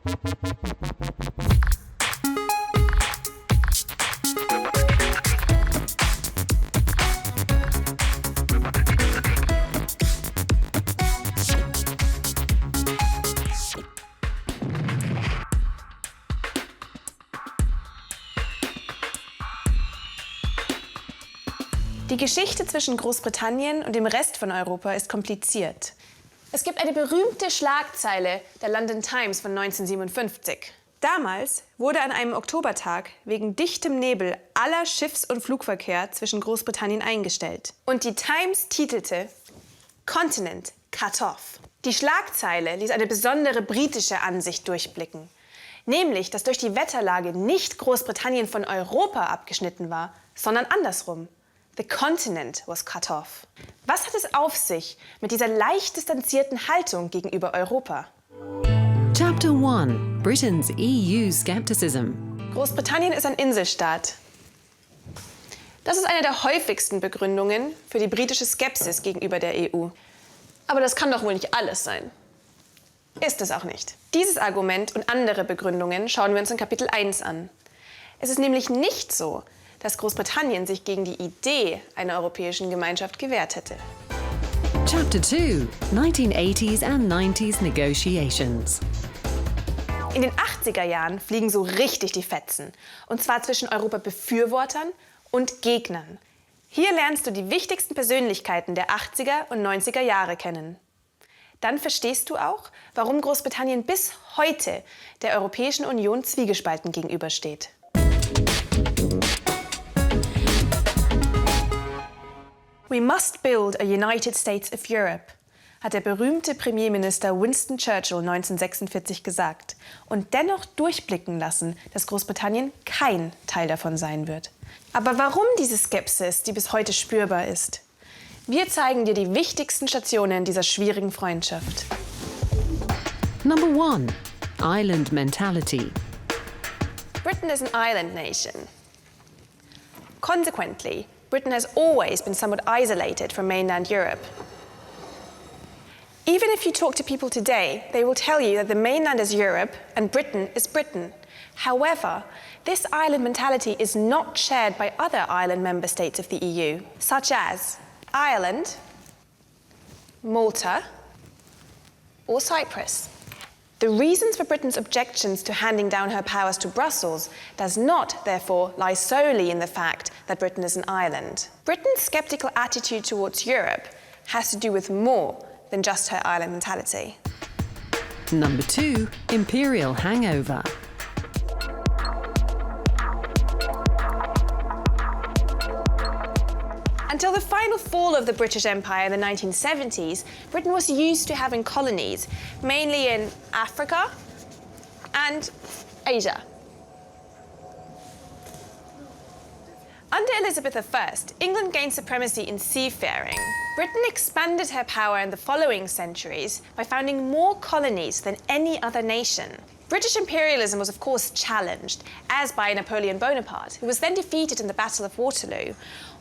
Die Geschichte zwischen Großbritannien und dem Rest von Europa ist kompliziert. Es gibt eine berühmte Schlagzeile der London Times von 1957. Damals wurde an einem Oktobertag wegen dichtem Nebel aller Schiffs- und Flugverkehr zwischen Großbritannien eingestellt. Und die Times titelte Continent cut off. Die Schlagzeile ließ eine besondere britische Ansicht durchblicken. Nämlich, dass durch die Wetterlage nicht Großbritannien von Europa abgeschnitten war, sondern andersrum. The continent was cut off. Was hat es auf sich mit dieser leicht distanzierten Haltung gegenüber Europa? Chapter 1. Britain's EU Skepticism. Großbritannien ist ein Inselstaat. Das ist eine der häufigsten Begründungen für die britische Skepsis gegenüber der EU. Aber das kann doch wohl nicht alles sein. Ist es auch nicht. Dieses Argument und andere Begründungen schauen wir uns in Kapitel 1 an. Es ist nämlich nicht so, dass Großbritannien sich gegen die Idee einer Europäischen Gemeinschaft gewehrt hätte. Chapter 2. 1980s and 90s Negotiations. In den 80er Jahren fliegen so richtig die Fetzen. Und zwar zwischen Europa-Befürwortern und Gegnern. Hier lernst du die wichtigsten Persönlichkeiten der 80er und 90er Jahre kennen. Dann verstehst du auch, warum Großbritannien bis heute der Europäischen Union zwiegespalten gegenübersteht. We must build a United States of Europe, hat der berühmte Premierminister Winston Churchill 1946 gesagt und dennoch durchblicken lassen, dass Großbritannien kein Teil davon sein wird. Aber warum diese Skepsis, die bis heute spürbar ist? Wir zeigen dir die wichtigsten Stationen dieser schwierigen Freundschaft. Number 1. Island mentality. Britain is an island nation. Consequently, Britain has always been somewhat isolated from mainland Europe. Even if you talk to people today, they will tell you that the mainland is Europe and Britain is Britain. However, this island mentality is not shared by other island member states of the EU, such as Ireland, Malta, or Cyprus. The reasons for Britain's objections to handing down her powers to Brussels does not, therefore, lie solely in the fact that Britain is an island. Britain's sceptical attitude towards Europe has to do with more than just her island mentality. Number 2. Imperial hangover. Until the final fall of the British Empire in the 1970s, Britain was used to having colonies, mainly in Africa and Asia. Under Elizabeth I, England gained supremacy in seafaring. Britain expanded her power in the following centuries by founding more colonies than any other nation. British imperialism was of course challenged, as by Napoleon Bonaparte, who was then defeated in the Battle of Waterloo,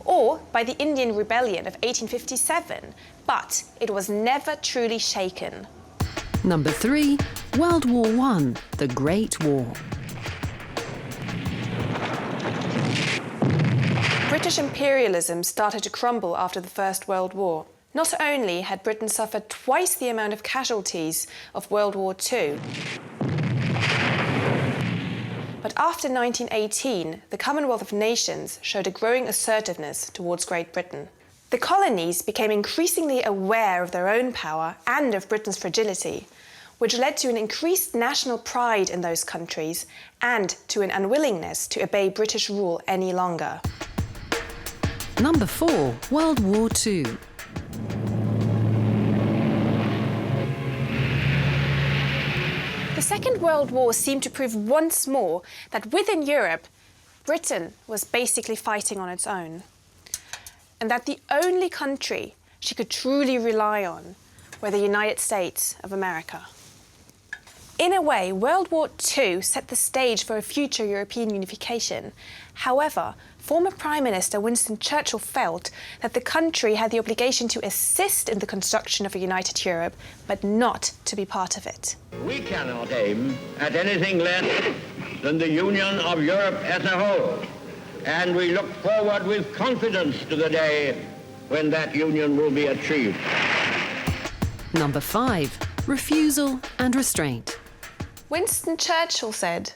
or by the Indian Rebellion of 1857, but it was never truly shaken. Number 3. World War I, the Great War. British imperialism started to crumble after the First World War. Not only had Britain suffered twice the amount of casualties of World War II, but after 1918, the Commonwealth of Nations showed a growing assertiveness towards Great Britain. The colonies became increasingly aware of their own power and of Britain's fragility, which led to an increased national pride in those countries and to an unwillingness to obey British rule any longer. Number 4. World War II. The Second World War seemed to prove once more that within Europe, Britain was basically fighting on its own, and that the only country she could truly rely on were the United States of America. In a way, World War II set the stage for a future European unification. However, former Prime Minister Winston Churchill felt that the country had the obligation to assist in the construction of a united Europe, but not to be part of it. We cannot aim at anything less than the union of Europe as a whole, and we look forward with confidence to the day when that union will be achieved. Number 5. Refusal and restraint. Winston Churchill said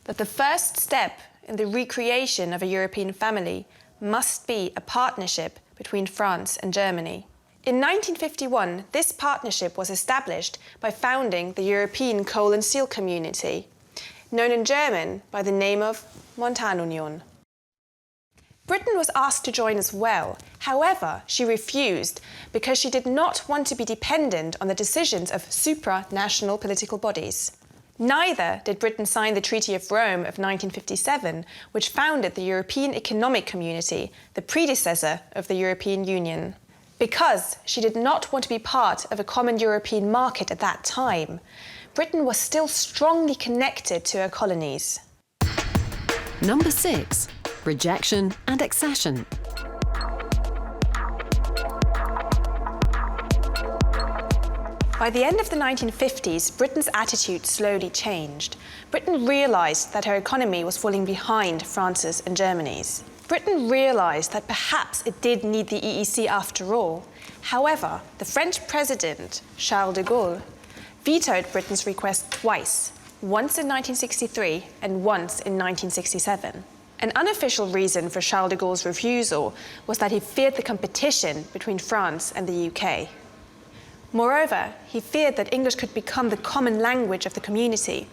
that the first step in the recreation of a European family must be a partnership between France and Germany. In 1951, this partnership was established by founding the European Coal and Steel Community, known in German by the name of Montanunion. Britain was asked to join as well. However, she refused because she did not want to be dependent on the decisions of supranational political bodies. Neither did Britain sign the Treaty of Rome of 1957, which founded the European Economic Community, the predecessor of the European Union. Because she did not want to be part of a common European market at that time, Britain was still strongly connected to her colonies. Number 6. Rejection and accession. By the end of the 1950s, Britain's attitude slowly changed. Britain realised that her economy was falling behind France's and Germany's. Britain realised that perhaps it did need the EEC after all. However, the French president, Charles de Gaulle, vetoed Britain's request twice, once in 1963 and once in 1967. An unofficial reason for Charles de Gaulle's refusal was that he feared the competition between France and the UK. Moreover, he feared that English could become the common language of the community,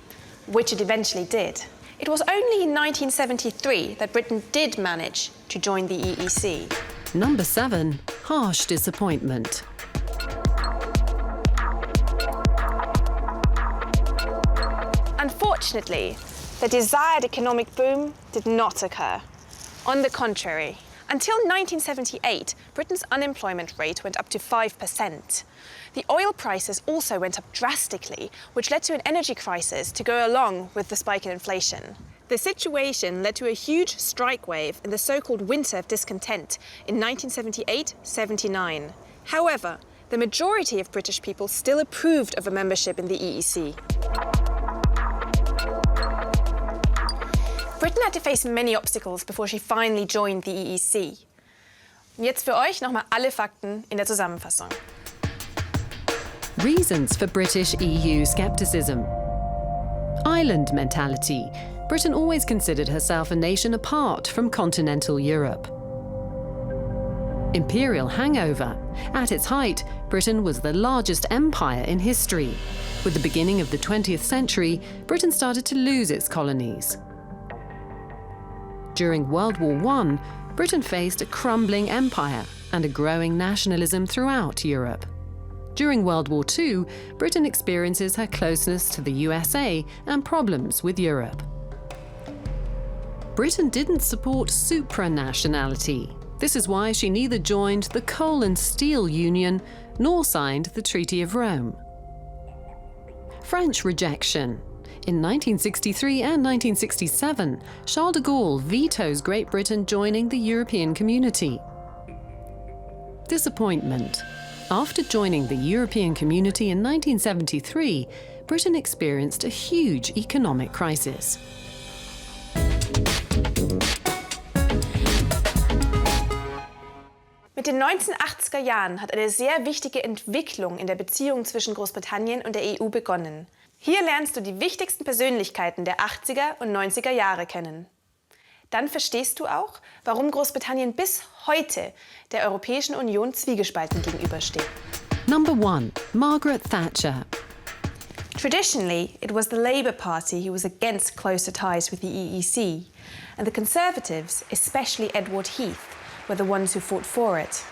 which it eventually did. It was only in 1973 that Britain did manage to join the EEC. Number 7. Harsh disappointment. Unfortunately, the desired economic boom did not occur. On the contrary, until 1978, Britain's unemployment rate went up to 5%. The oil prices also went up drastically, which led to an energy crisis to go along with the spike in inflation. The situation led to a huge strike wave in the so-called Winter of Discontent in 1978-79. However, the majority of British people still approved of a membership in the EEC. Britain had to face many obstacles before she finally joined the EEC. Und jetzt für euch nochmal alle Fakten in der Zusammenfassung. Reasons for British EU scepticism. Island mentality. Britain always considered herself a nation apart from continental Europe. Imperial hangover. At its height, Britain was the largest empire in history. With the beginning of the 20th century, Britain started to lose its colonies. During World War I, Britain faced a crumbling empire and a growing nationalism throughout Europe. During World War II, Britain experiences her closeness to the USA and problems with Europe. Britain didn't support supranationality. This is why she neither joined the Coal and Steel Union nor signed the Treaty of Rome. French rejection. In 1963 and 1967, Charles de Gaulle vetoes Great Britain joining the European Community. Disappointment. After joining the European Community in 1973, Britain experienced a huge economic crisis. Mit den 1980er Jahren hat eine sehr wichtige Entwicklung in der Beziehung zwischen Großbritannien und der EU begonnen. Hier lernst du die wichtigsten Persönlichkeiten der 80er und 90er Jahre kennen. Dann verstehst du auch, warum Großbritannien bis heute der Europäischen Union zwiegespalten gegenübersteht. Number 1. Margaret Thatcher. Traditionally, it was the Labour Party who was against closer ties with the EEC, and the Conservatives, especially Edward Heath, were the ones who fought for it.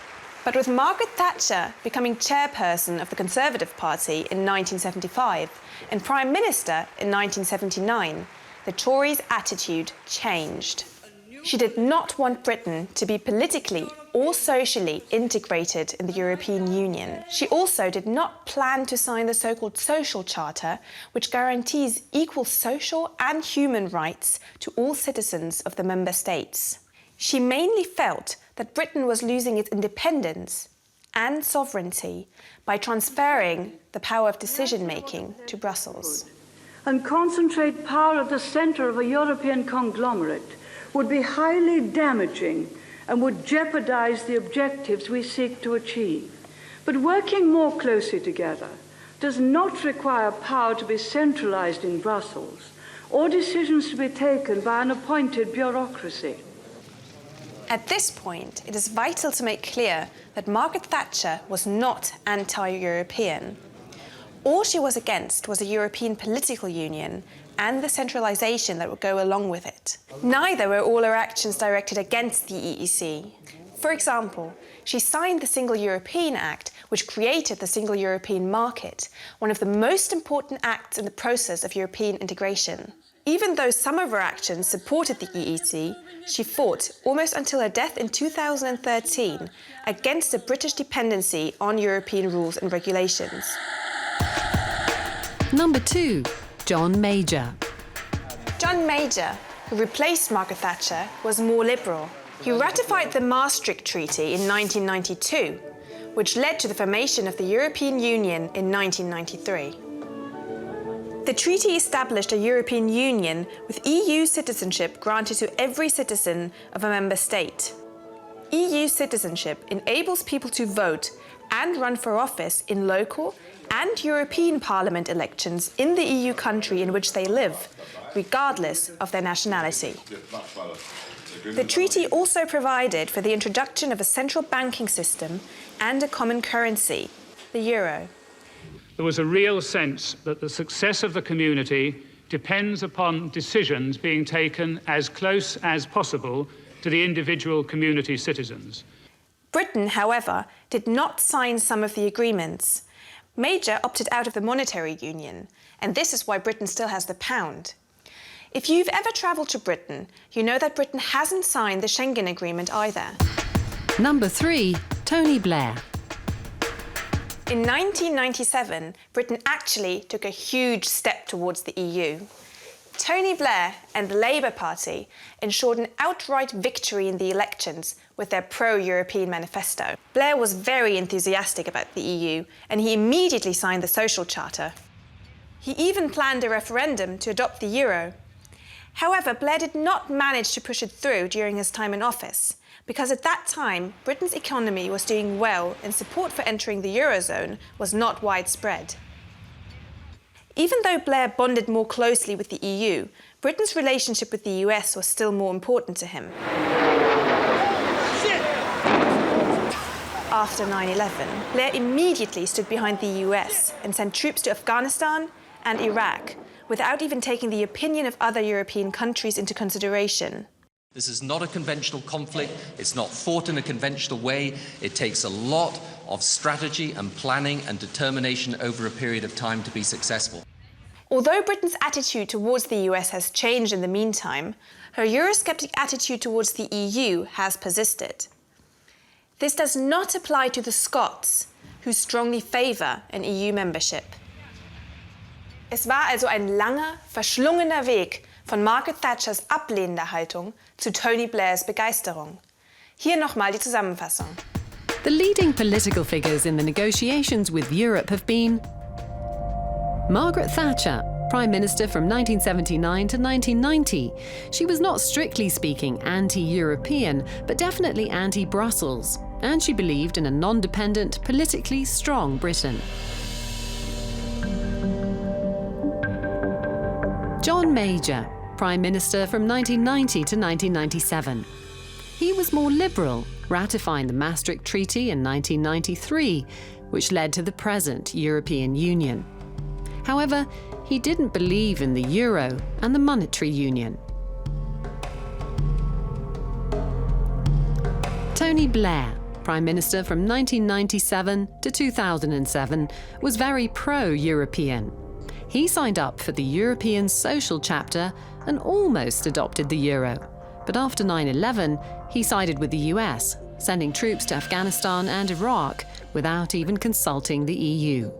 But with Margaret Thatcher becoming chairperson of the Conservative Party in 1975 and Prime Minister in 1979, the Tories' attitude changed. She did not want Britain to be politically or socially integrated in the European Union. She also did not plan to sign the so-called Social Charter, which guarantees equal social and human rights to all citizens of the member states. She mainly felt that Britain was losing its independence and sovereignty by transferring the power of decision-making to Brussels. And concentrate power at the centre of a European conglomerate would be highly damaging and would jeopardize the objectives we seek to achieve. But working more closely together does not require power to be centralized in Brussels or decisions to be taken by an appointed bureaucracy. At this point, it is vital to make clear that Margaret Thatcher was not anti-European. All she was against was a European political union and the centralisation that would go along with it. Neither were all her actions directed against the EEC. For example, she signed the Single European Act, which created the Single European Market, one of the most important acts in the process of European integration. Even though some of her actions supported the EEC, she fought, almost until her death in 2013, against the British dependency on European rules and regulations. Number 2. John Major. John Major, who replaced Margaret Thatcher, was more liberal. He ratified the Maastricht Treaty in 1992, which led to the formation of the European Union in 1993. The treaty established a European Union with EU citizenship granted to every citizen of a member state. EU citizenship enables people to vote and run for office in local and European Parliament elections in the EU country in which they live, regardless of their nationality. The treaty also provided for the introduction of a central banking system and a common currency, the euro. There was a real sense that the success of the community depends upon decisions being taken as close as possible to the individual community citizens. Britain, however, did not sign some of the agreements. Major opted out of the monetary union, and this is why Britain still has the pound. If you've ever travelled to Britain, you know that Britain hasn't signed the Schengen Agreement either. Number 3. Tony Blair. In 1997, Britain actually took a huge step towards the EU. Tony Blair and the Labour Party ensured an outright victory in the elections with their pro-European manifesto. Blair was very enthusiastic about the EU, and he immediately signed the Social Charter. He even planned a referendum to adopt the euro. However, Blair did not manage to push it through during his time in office, because at that time, Britain's economy was doing well and support for entering the Eurozone was not widespread. Even though Blair bonded more closely with the EU, Britain's relationship with the US was still more important to him. After 9/11, Blair immediately stood behind the US and sent troops to Afghanistan and Iraq, without even taking the opinion of other European countries into consideration. This is not a conventional conflict. It's not fought in a conventional way. It takes a lot of strategy and planning and determination over a period of time to be successful. Although Britain's attitude towards the US has changed in the meantime, her Eurosceptic attitude towards the EU has persisted. This does not apply to the Scots, who strongly favour an EU membership. Es war also ein langer, verschlungener Weg von Margaret Thatchers ablehnender Haltung zu Tony Blairs Begeisterung. Hier nochmal die Zusammenfassung. The leading political figures in the negotiations with Europe have been Margaret Thatcher, Prime Minister from 1979 to 1990. She was not strictly speaking anti-European, but definitely anti-Brussels, and she believed in a non-dependent, politically strong Britain. John Major, Prime Minister from 1990 to 1997. He was more liberal, ratifying the Maastricht Treaty in 1993, which led to the present European Union. However, he didn't believe in the euro and the monetary union. Tony Blair, Prime Minister from 1997 to 2007, was very pro-European. He signed up for the European Social Chapter and almost adopted the euro. But after 9/11, he sided with the US, sending troops to Afghanistan and Iraq without even consulting the EU.